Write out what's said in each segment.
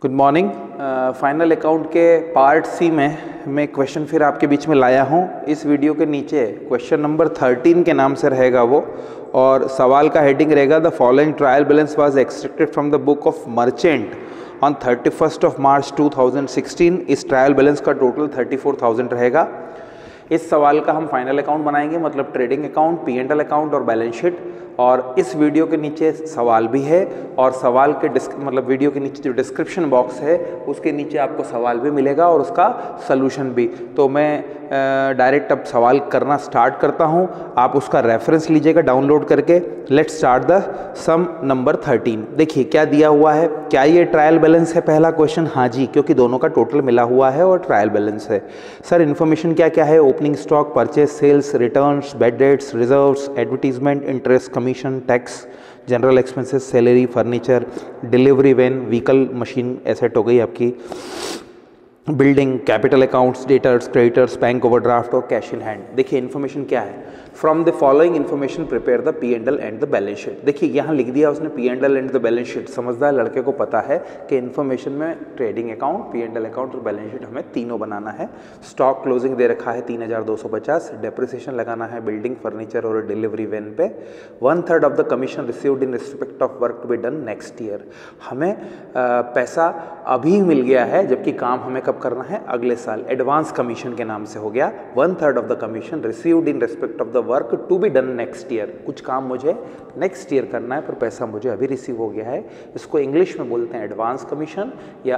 Good morning. Final account के part सी में मैं क्वेश्चन फिर आपके बीच में लाया हूँ। इस वीडियो के नीचे क्वेश्चन नंबर 13 के नाम से रहेगा वो, और सवाल का हेडिंग रहेगा the following trial balance was extracted from the book of merchant on 31st of March 2016। इस ट्रायल बैलेंस का टोटल 34,000 रहेगा। इस सवाल का हम फाइनल अकाउंट बनाएंगे, मतलब ट्रेडिंग अकाउंट, P&L अकाउंट और बैलेंस शीट। और इस वीडियो के नीचे सवाल भी है, और सवाल के मतलब वीडियो के नीचे जो डिस्क्रिप्शन बॉक्स है उसके नीचे आपको सवाल भी मिलेगा और उसका सलूशन भी। तो मैं डायरेक्ट अब सवाल करना स्टार्ट करता हूं, आप उसका रेफरेंस लीजिएगा डाउनलोड करके। Let's start the sum number 13। देखिए क्या दिया हुआ है। क्या ये ट्रायल बैलेंस है? पहला क्वेश्चन हाँ जी, क्योंकि दोनों का टोटल मिला हुआ है और ट्रायल बैलेंस है। सर इन्फॉर्मेशन क्या क्या है? Opening stock, purchase, sales, returns, bad debts, reserves, advertisement, interest, commission, tax, general expenses, salary, furniture, delivery van, vehicle, machine asset हो गई आपकी, building, capital accounts, debtors, creditors, bank overdraft और cash in hand. देखिए information क्या है। From the following information prepare the P&L and the balance sheet. देखिए यहाँ लिख दिया उसने P&L and the balance sheet. समझदार लड़के को पता है कि इन्फॉर्मेशन में ट्रेडिंग अकाउंट, P&L अकाउंट और बैलेंस शीट हमें तीनों बनाना है। स्टॉक क्लोजिंग दे रखा है 3,250, डेप्रिसिएशन लगाना है बिल्डिंग, फर्नीचर और डिलीवरी वैन पे। 1/3 of the commission received in respect of work to be done next year. हमें पैसा अभी मिल गया है, जबकि काम हमें कब करना है? अगले साल। एडवांस कमीशन के नाम से हो गया। 1/3 of the commission received in respect of the work to be done next year. कुछ काम मुझे नेक्स्ट ईयर करना है पर पैसा मुझे अभी रिसीव हो गया है। इसको इंग्लिश में बोलते हैं एडवांस कमीशन, या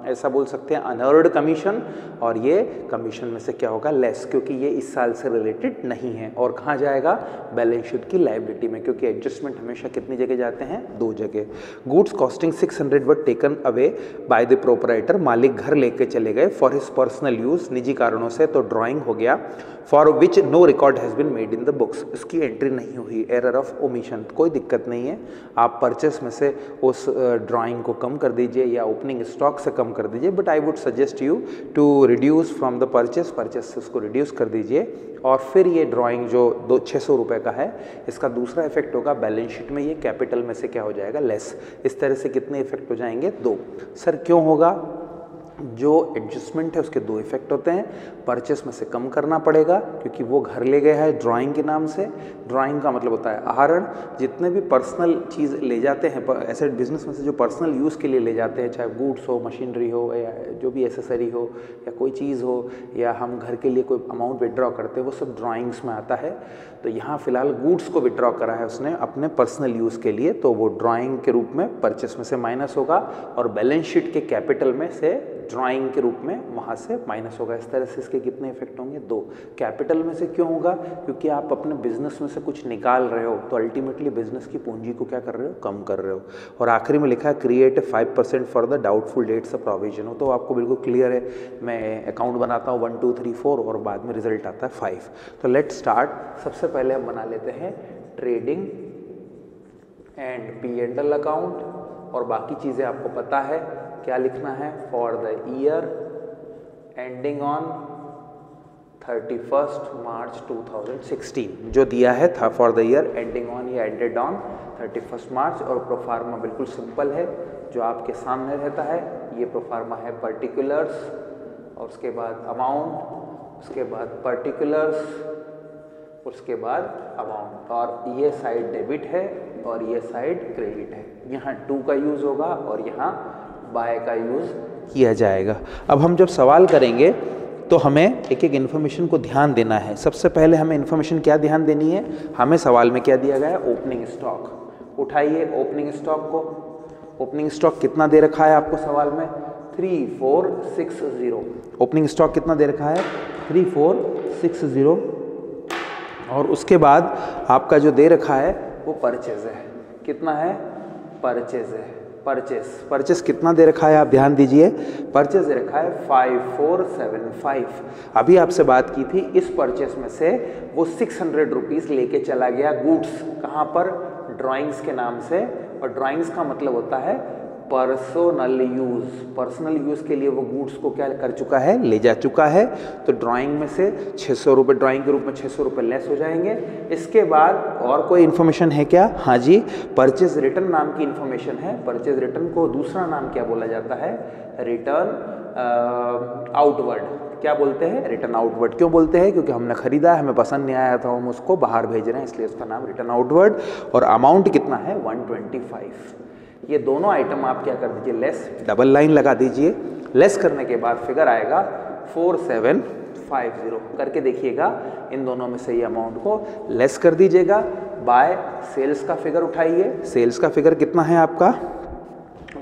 ऐसा बोल सकते हैं अनअर्न्ड कमीशन। और ये कमीशन में से क्या होगा? लेस, क्योंकि ये इस साल से रिलेटेड नहीं है। और कहाँ जाएगा? बैलेंस शीट की लायबिलिटी में, क्योंकि एडजस्टमेंट हमेशा कितनी जगह जाते हैं? 2 जगह। Goods costing 600 were taken away by the proprietor. मालिक घर लेके चले गए फॉर हिज पर्सनल यूज, निजी कारणों से। तो ड्राइंग हो गया। For which no record has been made in the books. इसकी एंट्री नहीं हुई, एरर ऑफ ओमिशन। कोई दिक्कत नहीं है, आप परचेस में से उस ड्राइंग को कम कर दीजिए या ओपनिंग स्टॉक से कम कर दीजिए, but I would suggest you to reduce from the purchase से उसको रिड्यूस कर दीजिए। और फिर ये ड्राइंग जो 600 रुपये का है, इसका दूसरा इफेक्ट होगा बैलेंस शीट में, ये कैपिटल में से क्या हो जाएगा? लेस। इस तरह से कितने इफेक्ट हो जाएंगे? 2। सर क्यों होगा? जो एडजस्टमेंट है उसके 2 इफेक्ट होते हैं। परचेस में से कम करना पड़ेगा क्योंकि वो घर ले गया है ड्राइंग के नाम से। ड्राइंग का मतलब होता है आहरण। जितने भी पर्सनल चीज़ ले जाते हैं एसेट बिजनेस में से, जो पर्सनल यूज़ के लिए ले जाते हैं, चाहे गुड्स हो, मशीनरी हो, या जो भी एसेसरी हो, या कोई चीज़ हो, या हम घर के लिए कोई अमाउंट विड्रॉ करते हैं, वो सब ड्राइंग्स में आता है। तो यहाँ फिलहाल गुड्स को विड्रॉ करा है उसने अपने पर्सनल यूज़ के लिए, तो वो ड्राइंग के रूप में परचेस में से माइनस होगा, और बैलेंस शीट के कैपिटल में से ड्राइंग के रूप में वहाँ से माइनस होगा। इस तरह से इसके कितने इफेक्ट होंगे? 2। कैपिटल में से क्यों होगा? क्योंकि आप अपने बिजनेस में से कुछ निकाल रहे हो, तो अल्टीमेटली बिजनेस की पूंजी को क्या कर रहे हो? कम कर रहे हो। और आखिरी में लिखा है create 5% for the doubtful debts of provision हो, तो आपको बिल्कुल क्लियर है। मैं अकाउंट बनाता हूँ 1 2 3 4 और बाद में रिजल्ट आता है 5। तो लेट स्टार्ट। सबसे पहले हम बना लेते हैं ट्रेडिंग एंड P&L अकाउंट, और बाकी चीज़ें आपको पता है क्या लिखना है। For the year ending on 31st March 2016 जो दिया है था, for the year ending on या एंडेड ऑन 31st March। और प्रोफार्मा बिल्कुल सिंपल है, जो आपके सामने रहता है। ये प्रोफार्मा है पर्टिकुलर्स, और उसके बाद अमाउंट, उसके बाद पर्टिकुलर्स, उसके बाद अमाउंट। और ये साइड डेबिट है और ये साइड क्रेडिट है। यहाँ टू का यूज़ होगा और यहाँ बाय का यूज़ किया जाएगा। अब हम जब सवाल करेंगे तो हमें एक एक इन्फॉर्मेशन को ध्यान देना है। सबसे पहले हमें इन्फॉर्मेशन क्या ध्यान देनी है? हमें सवाल में क्या दिया गया है? Opening stock. उठाइए ओपनिंग स्टॉक को। ओपनिंग स्टॉक कितना दे रखा है आपको सवाल में? 3460। ओपनिंग स्टॉक कितना दे रखा है? 3460। और उसके बाद आपका जो दे रखा है वो परचेज है। कितना है? परचेज है। परचेस कितना दे रखा है? आप ध्यान दीजिए। परचेस दे रखा है 5475। अभी आपसे बात की थी, इस परचेस में से वो 600 रुपीज़ लेके चला गया गुड्स। कहाँ पर? ड्राइंग्स के नाम से। और ड्राइंग्स का मतलब होता है पर्सनल यूज़ के लिए वो गुड्स को क्या कर चुका है, ले जा चुका है। तो ड्राइंग में से 600 रुपये, ड्राइंग के रूप में 600 रुपये लेस हो जाएंगे। इसके बाद और कोई इन्फॉर्मेशन है क्या? हाँ जी, परचेज रिटर्न नाम की इन्फॉर्मेशन है। परचेज रिटर्न को दूसरा नाम क्या बोला जाता है? Return outward. क्या बोलते हैं? Return outward. क्यों बोलते हैं? क्योंकि हमने खरीदा, हमें पसंद नहीं आया था, हम उसको बाहर भेज रहे हैं, इसलिए उसका नाम रिटर्न आउटवर्ड। और अमाउंट कितना है? 125। ये दोनों आइटम आप क्या कर दीजिए, लेस, डबल लाइन लगा दीजिए। लेस करने के बाद फिगर आएगा 4750। करके देखिएगा, इन दोनों में से ये अमाउंट को लेस कर दीजिएगा बाय सेल्स का फिगर उठाइए। सेल्स का फिगर कितना है आपका?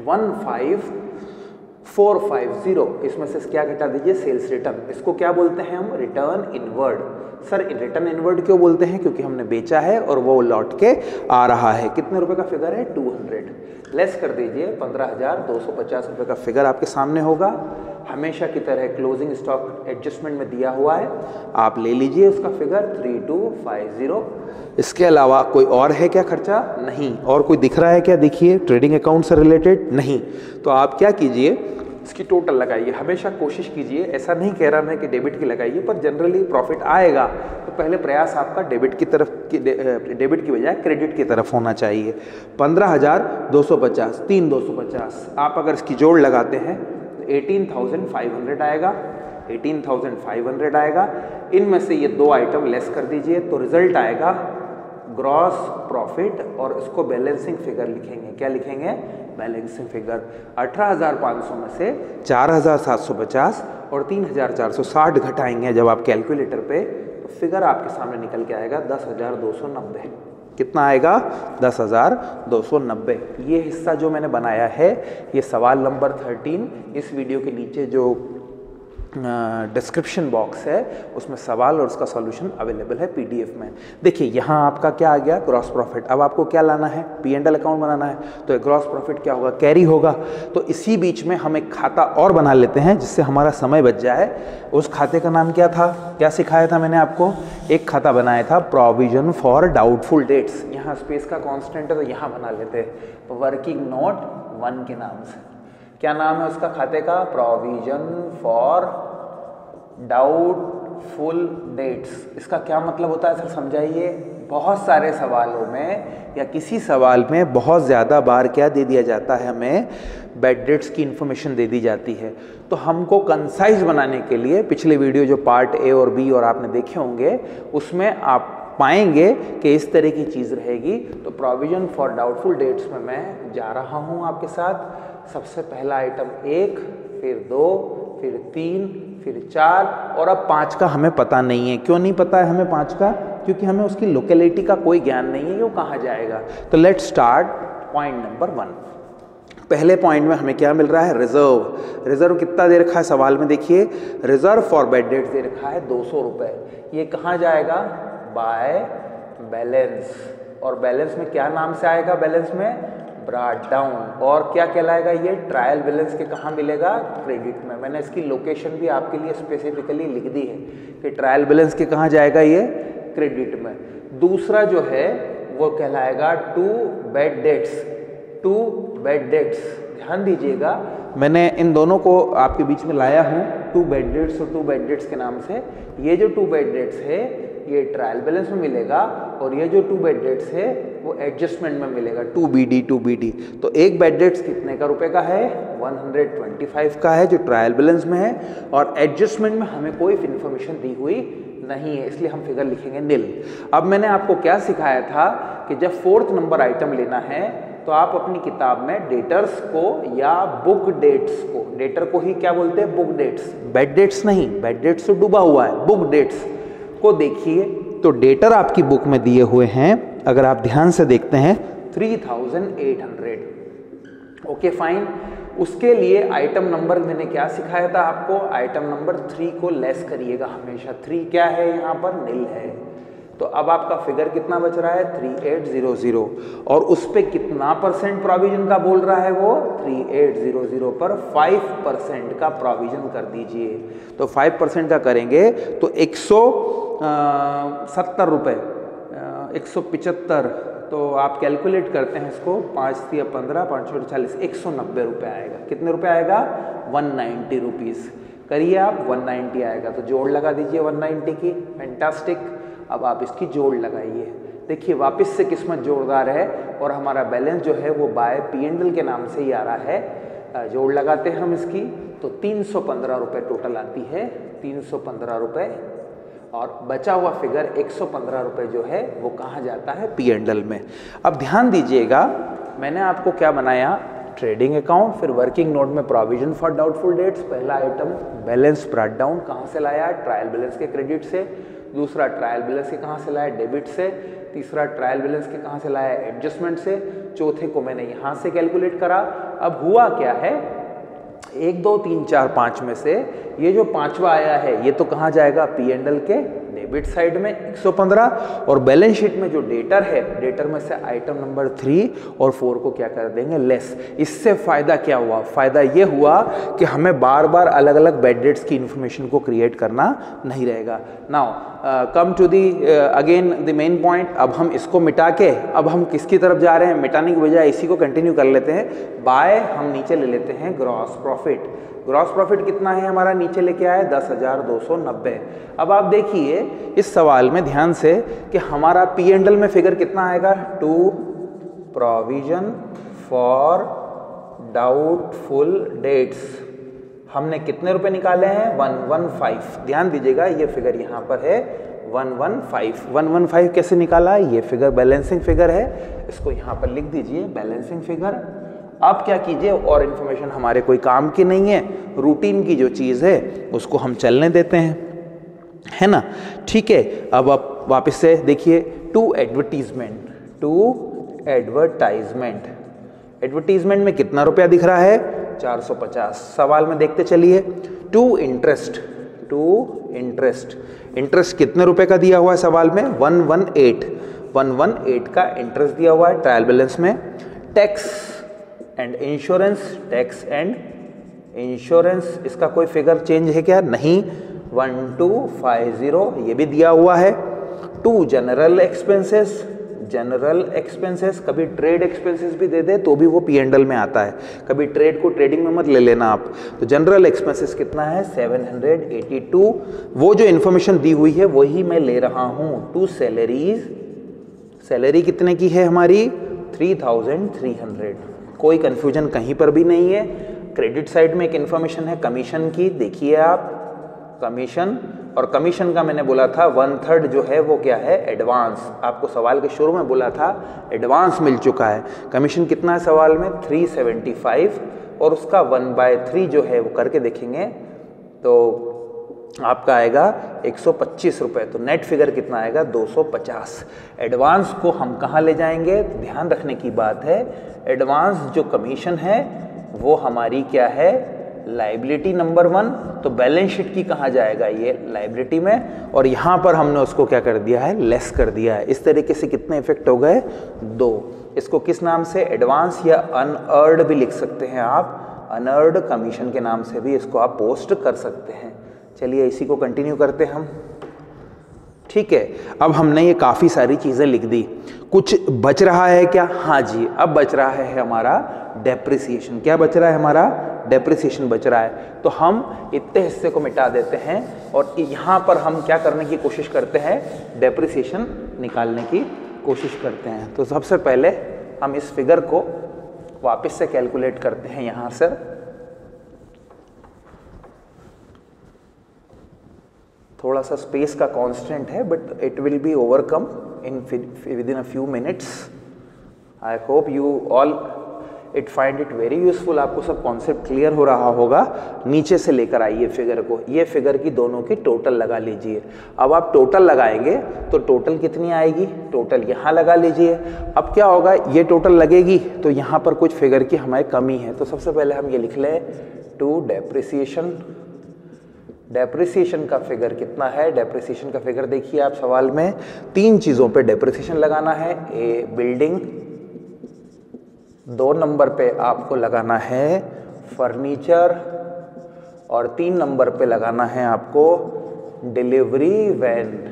15450। इसमें से क्या घटा दीजिए? Sales return. इसको क्या बोलते हैं हम? Return inward. Sir return inward क्यों बोलते हैं? क्योंकि हमने बेचा है और वो लौट के आ रहा है। कितने रुपए का फिगर है? 200। लेस कर दीजिए 15,250 रुपये का फिगर आपके सामने होगा। हमेशा की तरह क्लोजिंग स्टॉक एडजस्टमेंट में दिया हुआ है, आप ले लीजिए उसका फिगर 3250। इसके अलावा कोई और है क्या खर्चा? नहीं। और कोई दिख रहा है क्या? देखिए, ट्रेडिंग अकाउंट से रिलेटेड नहीं। तो आप क्या कीजिए, इसकी टोटल लगाइए। हमेशा कोशिश कीजिए, ऐसा नहीं कह रहा मैं कि डेबिट की लगाइए, पर जनरली प्रॉफिट आएगा तो पहले प्रयास आपका डेबिट की तरफ डेबिट की बजाय क्रेडिट की तरफ होना चाहिए। 15,250, 3,250 आप अगर इसकी जोड़ लगाते हैं तो 18,500 आएगा। 18,500 आएगा। इनमें से ये दो आइटम लेस कर दीजिए तो रिजल्ट आएगा ग्रॉस प्रॉफिट, और इसको बैलेंसिंग फिगर लिखेंगे। क्या लिखेंगे? Balancing figure. 18,500 में से 4,750 और 3,460 घटाएंगे जब आप कैलकुलेटर पे, तो फिगर आपके सामने निकल के आएगा 10,290। कितना आएगा? 10,290। ये हिस्सा जो मैंने बनाया है, ये सवाल नंबर 13, इस वीडियो के नीचे जो डिस्क्रिप्शन बॉक्स है उसमें सवाल और उसका सॉल्यूशन अवेलेबल है पीडीएफ में। देखिए यहाँ आपका क्या आ गया? Gross profit. अब आपको क्या लाना है? पी&एल अकाउंट बनाना है, तो ग्रॉस प्रॉफिट क्या होगा? कैरी होगा। तो इसी बीच में हम एक खाता और बना लेते हैं जिससे हमारा समय बच जाए। उस खाते का नाम क्या था? क्या सिखाया था मैंने आपको? एक खाता बनाया था प्रोविजन फॉर डाउटफुल डेट्स। यहाँ स्पेस का कॉन्स्टेंट है तो यहाँ बना लेते हैं वर्किंग नोट 1 के नाम से। क्या नाम है उसका खाते का? Provision for doubtful dates. इसका क्या मतलब होता है सर, समझाइए। बहुत सारे सवालों में या किसी सवाल में बहुत ज़्यादा बार क्या दे दिया जाता है, हमें बैड डेट्स की इन्फॉर्मेशन दे दी जाती है। तो हमको कंसाइज बनाने के लिए पिछले वीडियो जो पार्ट ए और बी और आपने देखे होंगे, उसमें आप पाएंगे कि इस तरह की चीज़ रहेगी। तो प्रोविजन फॉर डाउटफुल डेट्स में मैं जा रहा हूँ आपके साथ। सबसे पहला आइटम 1, फिर 2, फिर 3, फिर 4 और अब 5 का हमें पता नहीं है। क्यों नहीं पता है हमें 5 का? क्योंकि हमें उसकी लोकेलिटी का कोई ज्ञान नहीं है कि वो कहाँ जाएगा। तो लेट्स स्टार्ट पॉइंट नंबर 1। पहले पॉइंट में हमें क्या मिल रहा है? रिजर्व। रिजर्व कितना दे रखा है सवाल में? देखिए, रिजर्व फॉर बैड डेट्स दे रखा है 200 रुपये। ये कहाँ जाएगा? By balance. और बैलेंस में क्या नाम से आएगा? बैलेंस में ब्रॉट डाउन। और क्या कहलाएगा ये? ट्रायल बैलेंस के कहाँ मिलेगा? क्रेडिट में। मैंने इसकी लोकेशन भी आपके लिए स्पेसिफिकली लिख दी है कि ट्रायल बैलेंस के कहाँ जाएगा ये? क्रेडिट में। दूसरा जो है वो कहलाएगा to bad debts. To bad debts, ध्यान दीजिएगा, मैंने इन दोनों को आपके बीच में लाया हूँ, टू बैड डेट्स और टू बैड डेट्स के नाम से। ये जो टू बैड डेट्स है ये ट्रायल बैलेंस में मिलेगा और ये जो टू बैड डेट्स है वो एडजस्टमेंट में मिलेगा, 2BD। तो एक बैड डेट्स कितने का रुपए का है? 125 का है जो ट्रायल बैलेंस में है, और एडजस्टमेंट में हमें कोई इन्फॉर्मेशन दी हुई नहीं है, इसलिए हम फिगर लिखेंगे नील। अब मैंने आपको क्या सिखाया था कि जब 4th नंबर आइटम लेना है तो आप अपनी किताब में डेटर्स को या बुक डेट्स को, डेटर को ही क्या बोलते हैं? Book debts. बैड डेट्स नहीं, बैड डेट्स तो डूबा हुआ है, बुक डेट्स को देखिए। तो डेटर आपकी बुक में दिए हुए हैं, अगर आप ध्यान से देखते हैं 3800। Okay fine. उसके लिए आइटम नंबर मैंने क्या सिखाया था आपको? आइटम नंबर 3 को लेस करिएगा हमेशा। 3 क्या है यहाँ पर? नील है। तो अब आपका फिगर कितना बच रहा है? 3800। और उस पे कितना परसेंट प्रोविजन का बोल रहा है वो? 3800 पर 5% का प्रोविजन कर दीजिए। तो 5% का करेंगे तो 170 रुपये, 175, तो आप कैलकुलेट करते हैं इसको, 5 या 15, 5 40, 190 रुपये आएगा। कितने रुपए आएगा? 190 रुपीज़। करिए आप, 190 आएगा, तो जोड़ लगा दीजिए 190 की। फैंटास्टिक। अब आप इसकी जोड़ लगाइए। देखिए वापस से किस्मत जोरदार है और हमारा बैलेंस जो है वो बाय P&L के नाम से ही आ रहा है। जोड़ लगाते हैं हम इसकी, तो 315 रुपये टोटल आती है, 315 रुपये। और बचा हुआ फिगर 115 रुपये जो है वो कहाँ जाता है? P&L में। अब ध्यान दीजिएगा, मैंने आपको क्या बनाया? ट्रेडिंग अकाउंट, फिर वर्किंग नोट में प्रोविजन फॉर डाउटफुल डेट्स। पहला आइटम बैलेंस ब्रॉट डाउन, कहाँ से लाया? ट्रायल बैलेंस के क्रेडिट से। दूसरा ट्रायल बैलेंस के कहाँ से लाया? डेबिट से। तीसरा ट्रायल बैलेंस के कहाँ से लाया? एडजस्टमेंट से। चौथे को मैंने यहाँ से कैलकुलेट करा। अब हुआ क्या है, 1 2 3 4 5 में से ये जो पांचवा आया है ये तो कहाँ जाएगा? P&L के डेबिट साइड में 115, और बैलेंस शीट में जो डेटर है, डेटर में से आइटम नंबर 3 और 4 को क्या कर देंगे? लेस। इससे फायदा क्या हुआ? फायदा ये हुआ कि हमें बार बार अलग अलग बैड डेट्स की इंफॉर्मेशन को क्रिएट करना नहीं रहेगा। Now come to the again the main point. अब हम इसको मिटा के अब हम किसकी तरफ जा रहे हैं? मिटाने की बजाय इसी को कंटिन्यू कर लेते हैं। बाय हम नीचे ले लेते हैं ग्रॉस प्रॉफिट। ग्रॉस प्रॉफिट कितना है हमारा? नीचे लेके आए 10,290। अब आप देखिए इस सवाल में ध्यान से कि हमारा P&L में फिगर कितना आएगा? To provision for doubtful debts. हमने कितने रुपए निकाले हैं? 115। ध्यान दीजिएगा ये फिगर यहाँ पर है 115। 115 कैसे निकाला? ये फिगर बैलेंसिंग फिगर है, इसको यहाँ पर लिख दीजिए बैलेंसिंग फिगर। अब क्या कीजिए, और इन्फॉर्मेशन हमारे कोई काम की नहीं है, रूटीन की जो चीज़ है उसको हम चलने देते हैं, है ना? ठीक है। अब आप वापस से देखिए, to advertisement. To advertisement, advertisement में कितना रुपया दिख रहा है? 450। सवाल में देखते चलिए। To interest, to interest, interest कितने रुपए का दिया हुआ है सवाल में? 118 का इंटरेस्ट दिया हुआ है ट्रायल बैलेंस में। Tax and insurance, tax and insurance, इसका कोई फिगर चेंज है क्या? नहीं। 1250 ये भी दिया हुआ है। To general expenses, general expenses, कभी ट्रेड एक्सपेंसेस भी दे दे तो भी वो P&L में आता है, कभी ट्रेड को ट्रेडिंग में मत ले लेना आप। तो जनरल एक्सपेंसेस कितना है? 782। वो जो इन्फॉर्मेशन दी हुई है वही मैं ले रहा हूँ। टू सैलरीज, सैलरी कितने की है हमारी? 3300। कोई कंफ्यूजन कहीं पर भी नहीं है। क्रेडिट साइड में एक इन्फॉर्मेशन है कमीशन की, देखिए आप कमीशन, और कमीशन का मैंने बोला था 1/3 जो है वो क्या है? एडवांस। आपको सवाल के शुरू में बोला था एडवांस मिल चुका है। कमीशन कितना है सवाल में? 375, और उसका 1/3 जो है वो करके देखेंगे तो आपका आएगा 125 रुपये। तो नेट फिगर कितना आएगा? 250। एडवांस को हम कहाँ ले जाएंगे? ध्यान रखने की बात है, एडवांस जो कमीशन है वो हमारी क्या है? Liability number 1। तो बैलेंस शीट की कहाँ जाएगा? ये लाइबिलिटी में, और यहाँ पर हमने उसको क्या कर दिया है? लेस कर दिया है। इस तरीके से कितने इफेक्ट हो गए? 2। इसको किस नाम से? एडवांस या अनअर्ड भी लिख सकते हैं आप, अनअर्ड कमीशन के नाम से भी इसको आप पोस्ट कर सकते हैं। चलिए इसी को कंटिन्यू करते हैं हम। ठीक है, अब हमने ये काफ़ी सारी चीज़ें लिख दी, कुछ बच रहा है क्या? हाँ जी, अब बच रहा है हमारा डेप्रिसिएशन। क्या बच रहा है हमारा? डेप्रिसिएशन बच रहा है। तो हम इतने हिस्से को मिटा देते हैं और यहाँ पर हम क्या करने की कोशिश करते हैं? डेप्रिसिएशन निकालने की कोशिश करते हैं। तो सबसे पहले हम इस फिगर को वापस से कैलकुलेट करते हैं यहाँ से। थोड़ा सा स्पेस का कांस्टेंट है, but it will be overcome in within a few minutes. I hope you all it find it very useful. आपको सब कॉन्सेप्ट क्लियर हो रहा होगा। नीचे से लेकर आइए फिगर को, ये फिगर की दोनों की टोटल लगा लीजिए। अब आप टोटल लगाएंगे तो टोटल कितनी आएगी? टोटल यहाँ लगा लीजिए। अब क्या होगा? ये टोटल लगेगी तो यहाँ पर कुछ फिगर की हमारी कमी है। तो सबसे पहले हम ये लिख लें, टू डेप्रिसिएशन। डेप्रिसिएशन का फिगर कितना है? डेप्रिसिएशन का फिगर देखिए आप सवाल में, 3 चीज़ों पे डेप्रिसिएशन लगाना है। ए बिल्डिंग, 2 नंबर पे आपको लगाना है फर्नीचर, और 3 नंबर पे लगाना है आपको डिलीवरी वैन।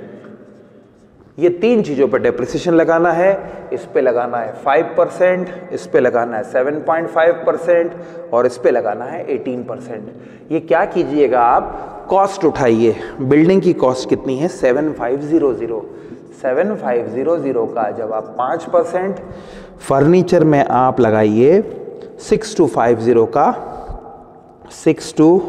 ये तीन चीज़ों पर डेप्रिसिएशन लगाना है। इस पे लगाना है 5%, इस पे लगाना है 7.5% और इस पे लगाना है 18%। ये क्या कीजिएगा, आप कॉस्ट उठाइए। बिल्डिंग की कॉस्ट कितनी है 7500। 7500 का जब आप 5%, फर्नीचर में आप लगाइए 6250 का। 62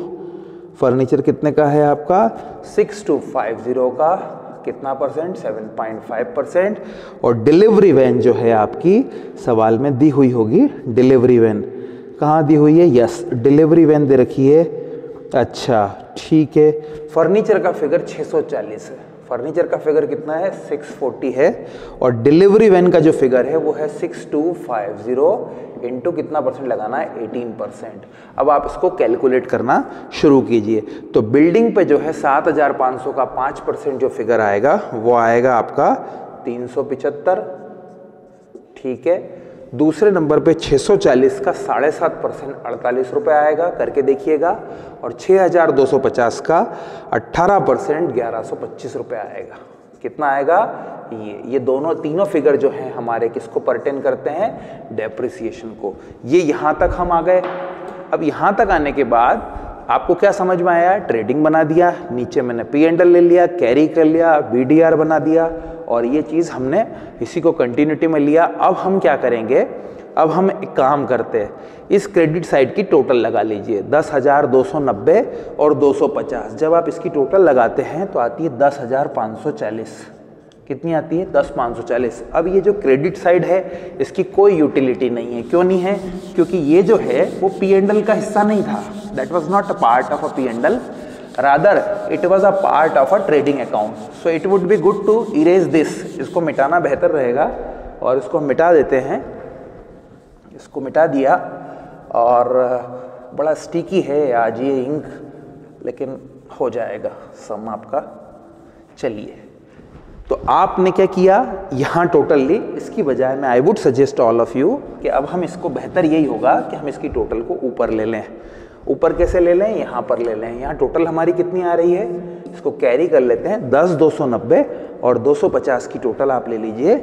फर्नीचर कितने का है आपका 6250 का कितना परसेंट 7.5%। और डिलीवरी वैन जो है आपकी सवाल में दी हुई होगी, डिलीवरी वैन कहाँ दी हुई है, यस डिलीवरी वैन दे रखी है। अच्छा ठीक है, फर्नीचर का फिगर 640 है, फर्नीचर का फिगर कितना है 640 है और डिलीवरी वैन का जो फिगर है वो है 6250 इंटू कितना परसेंट लगाना है 18%। अब आप इसको कैलकुलेट करना शुरू कीजिए। तो बिल्डिंग पे जो है 7500 का 5% जो फिगर आएगा वो आएगा आपका 375, ठीक है। दूसरे नंबर पे 640 का 7.5% 48 रुपये आएगा, करके देखिएगा। और 6250 का 18% 1125 रुपये आएगा। कितना आएगा, ये दोनों तीनों फिगर जो हैं हमारे किसको परटेन करते हैं, डेप्रिसिएशन को। ये यहाँ तक हम आ गए। अब यहाँ तक आने के बाद आपको क्या समझ में आया, ट्रेडिंग बना दिया, नीचे मैंने P&L ले लिया, कैरी कर लिया, BDR बना दिया और ये चीज़ हमने इसी को कंटिन्यूटी में लिया। अब हम क्या करेंगे, अब हम एक काम करते हैं, इस क्रेडिट साइड की टोटल लगा लीजिए 10,290 और 250। जब आप इसकी टोटल लगाते हैं तो आती है 10,540। कितनी आती है 10,540। अब ये जो क्रेडिट साइड है इसकी कोई यूटिलिटी नहीं है। क्यों नहीं है, क्योंकि ये जो है वो P&L का हिस्सा नहीं था, that was not a part of a P&L, rather it was a part of a trading account. So it would be good to erase this. इसको मिटाना बेहतर रहेगा और इसको हम मिटा देते हैं। इसको मिटा दिया और बड़ा स्टिकी है आज ये इंक, लेकिन हो जाएगा सम आपका। चलिए, तो आपने क्या किया, यहाँ टोटल ली, इसकी बजाय मैं आई would suggest all of you कि अब हम इसको बेहतर यही होगा कि हम इसकी टोटल को ऊपर ले लें। ऊपर कैसे ले लें, यहाँ पर ले लें। यहाँ टोटल हमारी कितनी आ रही है, इसको कैरी कर लेते हैं। 10,290 और 250 की टोटल आप ले लीजिए,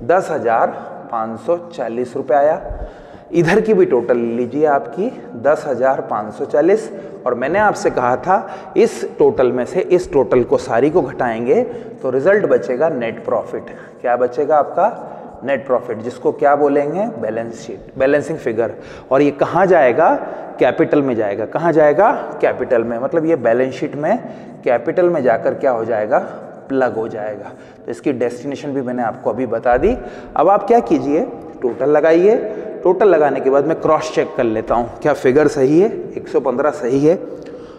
10,540 रुपये आया। इधर की भी टोटल लीजिए आपकी 10,540। और मैंने आपसे कहा था इस टोटल में से इस टोटल को सारी को घटाएंगे तो रिजल्ट बचेगा नेट प्रॉफिट। क्या बचेगा आपका, नेट प्रॉफिट, जिसको क्या बोलेंगे, बैलेंस शीट, बैलेंसिंग फिगर। और ये कहाँ जाएगा, कैपिटल में जाएगा। कहाँ जाएगा, कैपिटल में। मतलब ये बैलेंस शीट में कैपिटल में जाकर क्या हो जाएगा, प्लग हो जाएगा। तो इसकी डेस्टिनेशन भी मैंने आपको अभी बता दी। अब आप क्या कीजिए, टोटल लगाइए। टोटल लगाने के बाद मैं क्रॉस चेक कर लेता हूँ क्या फिगर सही है। 115 सही है,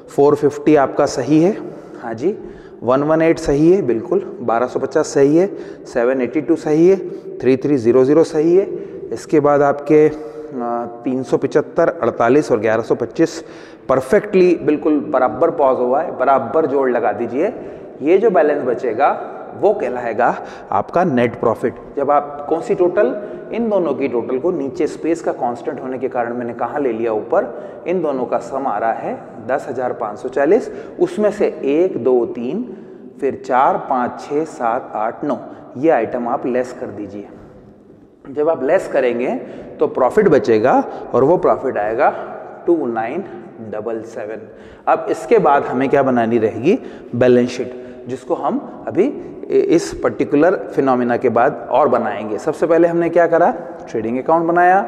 450 आपका सही है, हाँ जी, 118 सही है, बिल्कुल 1250 सही है, 782 सही है, 3300 सही है। इसके बाद आपके 375, 48 और 1125 परफेक्टली बिल्कुल बराबर पॉज हुआ है, बराबर जोड़ लगा दीजिए। ये जो बैलेंस बचेगा वो कहलाएगा आपका नेट प्रॉफिट। जब आप कौन सी टोटल, इन दोनों की टोटल को, नीचे स्पेस का कांस्टेंट होने के कारण मैंने कहाँ ले लिया, ऊपर, इन दोनों का सम आ रहा है 10,540। उसमें से 1, 2, 3, फिर 4, 5, 6, 7, 8, 9 ये आइटम आप लेस कर दीजिए। जब आप लेस करेंगे तो प्रॉफिट बचेगा और वो प्रॉफिट आएगा 2977। अब इसके बाद हमें क्या बनानी रहेगी, बैलेंस शीट, जिसको हम अभी इस पर्टिकुलर फिनोमिना के बाद और बनाएंगे। सबसे पहले हमने क्या करा, ट्रेडिंग अकाउंट बनाया,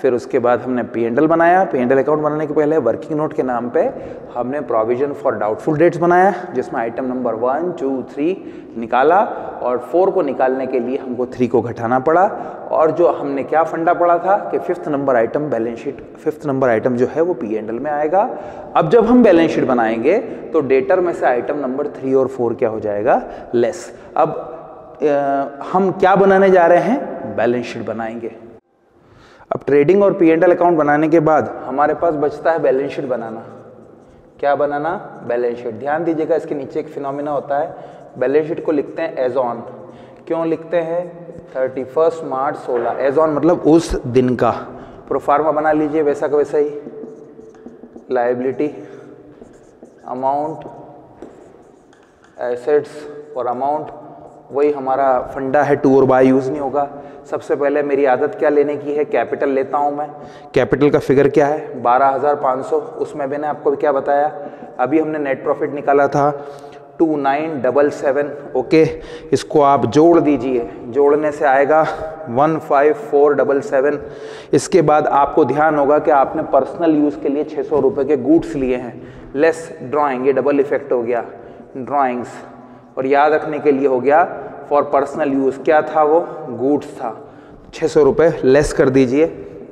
फिर उसके बाद हमने P&L बनाया। P&L अकाउंट बनाने के पहले वर्किंग नोट के नाम पे हमने प्रोविजन फॉर डाउटफुल डेट्स बनाया, जिसमें आइटम नंबर 1, 2, 3 निकाला और 4 को निकालने के लिए हमको 3 को घटाना पड़ा। और जो हमने क्या फंडा पड़ा था कि 5th number item balance sheet, 5th number item जो है वो P&L में आएगा। अब जब हम बैलेंस शीट बनाएंगे तो डेटर में से आइटम नंबर 3 और 4 क्या हो जाएगा, लेस। अब हम क्या बनाने जा रहे हैं, बैलेंस शीट बनाएंगे। अब ट्रेडिंग और P&L अकाउंट बनाने के बाद हमारे पास बचता है बैलेंस शीट बनाना। क्या बनाना, बैलेंस शीट। ध्यान दीजिएगा, इसके नीचे एक फिनोमिना होता है, बैलेंस शीट को लिखते हैं एज ऑन। क्यों लिखते हैं, 31 मार्च 16, एज ऑन मतलब उस दिन का। प्रोफार्मा बना लीजिए वैसा का वैसा ही, लायबिलिटी, अमाउंट, एसेट्स और अमाउंट, वही हमारा फंडा है, टू और बाय यूज़ नहीं होगा। सबसे पहले मेरी आदत क्या लेने की है, कैपिटल लेता हूँ मैं। कैपिटल का फिगर क्या है 12,500, उसमें मैंने आपको क्या बताया, अभी हमने नेट प्रॉफिट निकाला था 2977। ओके, इसको आप जोड़ दीजिए, जोड़ने से आएगा 15477। इसके बाद आपको ध्यान होगा कि आपने पर्सनल यूज़ के लिए 600 रुपये के गुड्स लिए हैं, लेस ड्राइंग, ये डबल इफेक्ट हो गया, ड्राइंग्स, और याद रखने के लिए हो गया फॉर पर्सनल यूज़, क्या था वो, गुड्स था। 600 रुपये लेस कर दीजिए,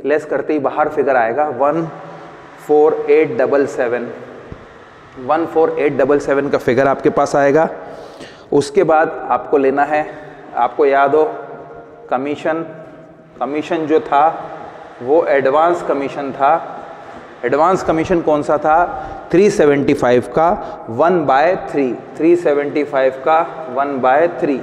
लेस करते ही बाहर फिगर आएगा 14877। 14877 का फिगर आपके पास आएगा। उसके बाद आपको लेना है, आपको याद हो कमीशन, कमीशन जो था वो एडवांस कमीशन था। एडवांस कमीशन कौन सा था, 375 का 1/3, 375 का 1/3,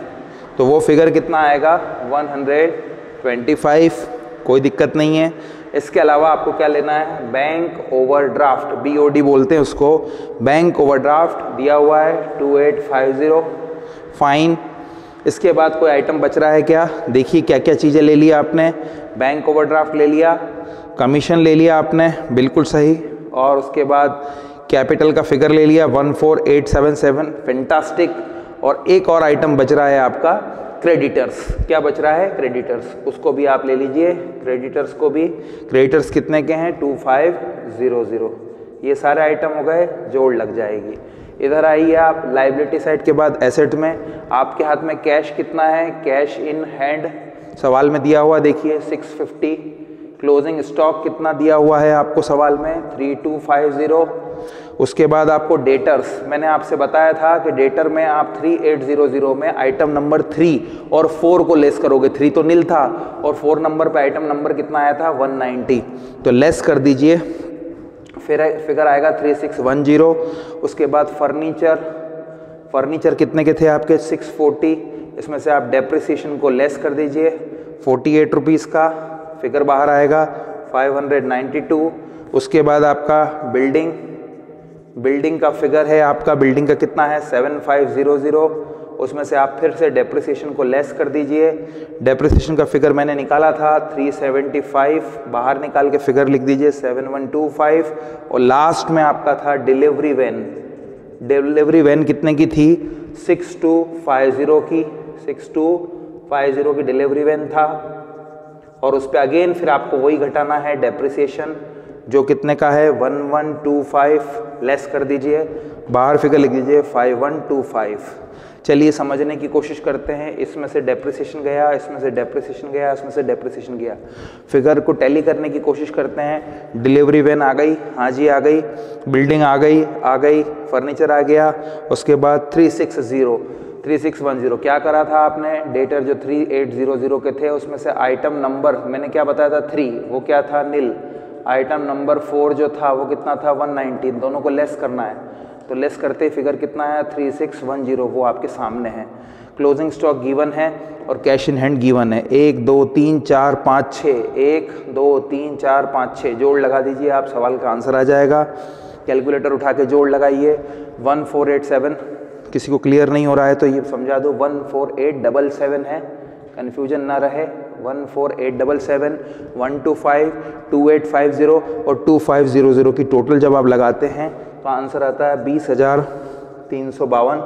तो वो फिगर कितना आएगा 125। कोई दिक्कत नहीं है। इसके अलावा आपको क्या लेना है, बैंक ओवरड्राफ्ट, BOD बोलते हैं उसको, बैंक ओवरड्राफ्ट दिया हुआ है 2850, फाइन। इसके बाद कोई आइटम बच रहा है क्या, देखिए क्या क्या चीज़ें ले लिया आपने, बैंक ओवरड्राफ्ट ले लिया, कमीशन ले लिया आपने, बिल्कुल सही, और उसके बाद कैपिटल का फिगर ले लिया 14877, फैंटास्टिक। और एक और आइटम बच रहा है आपका क्रेडिटर्स, क्या बच रहा है, क्रेडिटर्स, उसको भी आप ले लीजिए, क्रेडिटर्स को भी। क्रेडिटर्स कितने के हैं 2500। ये सारे आइटम हो गए, जोड़ लग जाएगी। इधर आइए आप लाइबिलिटी साइड के बाद एसेट में, आपके हाथ में कैश कितना है, कैश इन हैंड सवाल में दिया हुआ देखिए 650। क्लोजिंग स्टॉक कितना दिया हुआ है आपको सवाल में 3250। उसके बाद आपको डेटर्स, मैंने आपसे बताया था कि डेटर में आप 3800 में आइटम नंबर 3 और 4 को लेस करोगे, 3 तो नील था और 4 नंबर पे आइटम नंबर कितना आया था 190, तो लेस कर दीजिए, फिर फिगर आएगा 3610। उसके बाद फर्नीचर, फर्नीचर कितने के थे आपके 640, इसमें से आप डेप्रिसिएशन को लेस कर दीजिए 48 रुपीज़ का, फिगर बाहर आएगा 592। उसके बाद आपका बिल्डिंग, बिल्डिंग का फिगर है आपका, बिल्डिंग का कितना है 7500, उसमें से आप फिर से डेप्रिसिएशन को लेस कर दीजिए। डेप्रिसिएशन का फिगर मैंने निकाला था 375, बाहर निकाल के फिगर लिख दीजिए 7125। और लास्ट में आपका था डिलीवरी वैन, डिलीवरी वैन कितने की थी 6250 की, 6250 की डिलीवरी वैन था। और उस पर अगेन फिर आपको वही घटाना है डेप्रिसिएशन, जो कितने का है 1125, लेस कर दीजिए, बाहर फिगर लिख दीजिए 5125। चलिए समझने की कोशिश करते हैं, इसमें से डेप्रिसिएशन गया, इसमें से डेप्रिसिएशन गया, इसमें से डेप्रिसिएशन गया, फिगर को टैली करने की कोशिश करते हैं। डिलीवरी वैन आ गई, हाँ जी आ गई, बिल्डिंग आ गई, फर्नीचर आ गया। उसके बाद 3610 क्या करा था आपने, डेटर जो 3800 के थे उसमें से आइटम नंबर मैंने क्या बताया था 3, वो क्या था नील, आइटम नंबर 4 जो था वो कितना था 190, दोनों को लेस करना है, तो लेस करते फिगर कितना है 3610, वो आपके सामने है। क्लोजिंग स्टॉक गिवन है और कैश इन हैंड गिवन है 1 2 3 4 5 6, 1 2 3 4 5 6, जोड़ लगा दीजिए आप, सवाल का आंसर आ जाएगा। कैलकुलेटर उठा के जोड़ लगाइए 1487, किसी को क्लियर नहीं हो रहा है तो ये समझा दो 14877 है, कन्फ्यूजन ना रहे, 14877, 125, 2850 और 2500 की टोटल जब आप लगाते हैं तो आंसर आता है 20,352।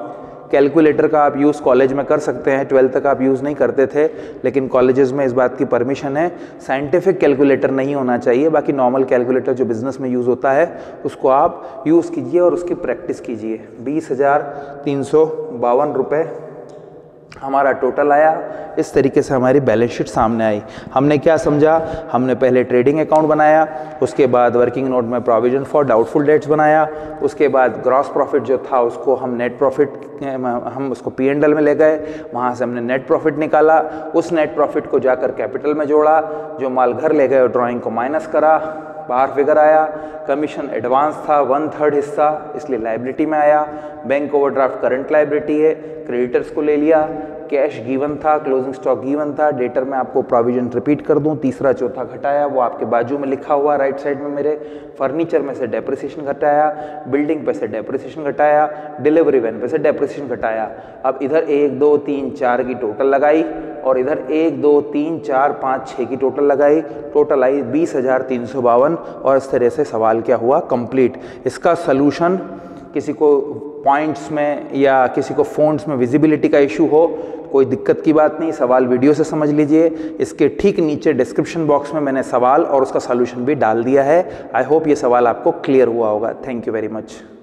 कैलकुलेटर का आप यूज़ कॉलेज में कर सकते हैं, 12th तक आप यूज़ नहीं करते थे, लेकिन कॉलेजेस में इस बात की परमिशन है, साइंटिफिक कैलकुलेटर नहीं होना चाहिए, बाकी नॉर्मल कैलकुलेटर जो बिज़नेस में यूज़ होता है उसको आप यूज़ कीजिए और उसकी प्रैक्टिस कीजिए। 20,352 रुपये हमारा टोटल आया। इस तरीके से हमारी बैलेंस शीट सामने आई। हमने क्या समझा, हमने पहले ट्रेडिंग अकाउंट बनाया, उसके बाद वर्किंग नोट में प्रोविजन फॉर डाउटफुल डेट्स बनाया, उसके बाद ग्रॉस प्रॉफिट जो था उसको हम नेट प्रॉफिट, हम उसको P&L में ले गए, वहाँ से हमने नेट प्रॉफिट निकाला, उस नेट प्रॉफिट को जाकर कैपिटल में जोड़ा, जो माल घर ले गए ड्राइंग को माइनस करा, बाहर फिगर आया। कमीशन एडवांस था 1/3 हिस्सा, इसलिए लाइबिलिटी में आया। बैंक ओवरड्राफ्ट करंट लाइबिलिटी है, क्रेडिटर्स को ले लिया, कैश गिवन था, क्लोजिंग स्टॉक गिवन था, डेटर में आपको प्रोविजन रिपीट कर दूं, तीसरा चौथा घटाया, वो आपके बाजू में लिखा हुआ राइट साइड में मेरे। फर्नीचर में से डेप्रिसिएशन घटाया, बिल्डिंग पे से डेप्रिसिएशन घटाया, डिलीवरी वैन पे से डेप्रिसिएशन घटाया। अब इधर 1 2 3 4 की टोटल लगाई और इधर 1 2 3 4 5 6 की टोटल लगाई, टोटल आई 20,352 और इस तरह से सवाल क्या हुआ, कंप्लीट। इसका सलूशन किसी को पॉइंट्स में या किसी को फ़ॉन्ट्स में विजिबिलिटी का इशू हो, कोई दिक्कत की बात नहीं, सवाल वीडियो से समझ लीजिए। इसके ठीक नीचे डिस्क्रिप्शन बॉक्स में मैंने सवाल और उसका सॉल्यूशन भी डाल दिया है। आई होप ये सवाल आपको क्लियर हुआ होगा। Thank you very much.